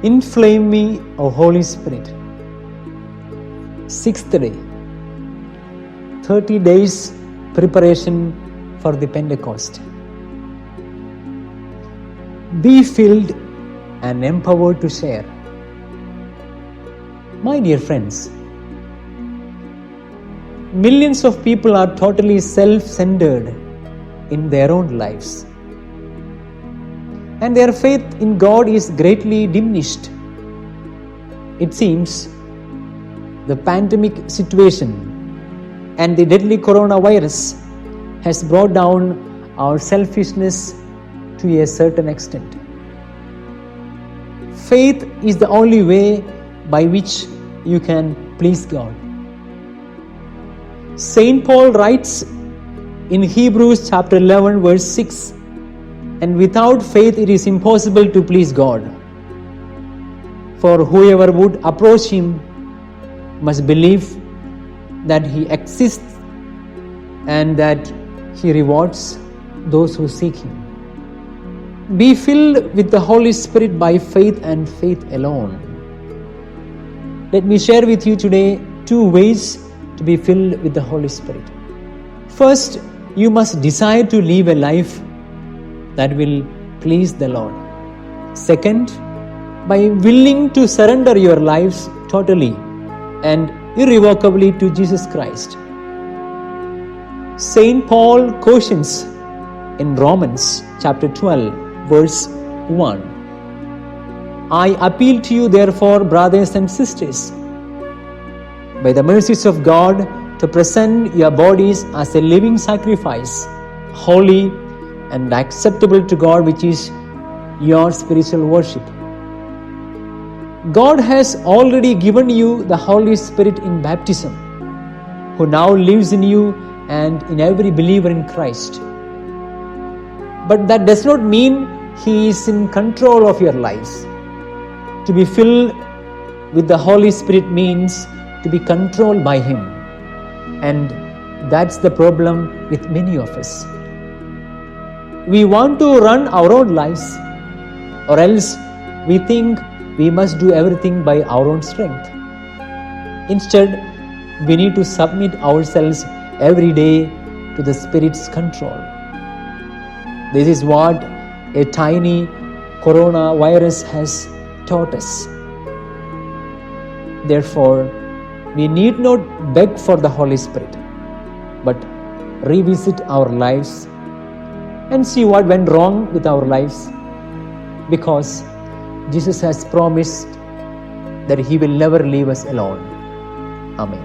Inflame me, O Holy Spirit. Sixth day, 30 days preparation for the Pentecost. Be filled and empowered to share. My dear friends, millions of people are totally self-centered in their own lives, and their faith in God is greatly diminished. It seems the pandemic situation and the deadly coronavirus has brought down our selfishness to a certain extent. Faith is the only way by which you can please God. Saint Paul writes in Hebrews chapter 11 verse 6, and without faith it is impossible to please God. For whoever would approach Him must believe that He exists and that He rewards those who seek Him. Be filled with the Holy Spirit by faith and faith alone. Let me share with you today 2 ways to be filled with the Holy Spirit. First, you must desire to live a life that will please the Lord. Second, by willing to surrender your lives totally and irrevocably to Jesus Christ. Saint Paul cautions in Romans chapter 12 verse 1. I appeal to you therefore, brothers and sisters, by the mercies of God, to present your bodies as a living sacrifice, holy and acceptable to God, which is your spiritual worship. God has already given you the Holy Spirit in baptism, who now lives in you and in every believer in Christ. But that does not mean He is in control of your lives. To be filled with the Holy Spirit means to be controlled by Him. And that's the problem with many of us. We want to run our own lives, or else we think we must do everything by our own strength. Instead, we need to submit ourselves every day to the Spirit's control. This is what a tiny coronavirus has taught us. Therefore, we need not beg for the Holy Spirit, but revisit our lives and see what went wrong with our lives, because Jesus has promised that He will never leave us alone. Amen.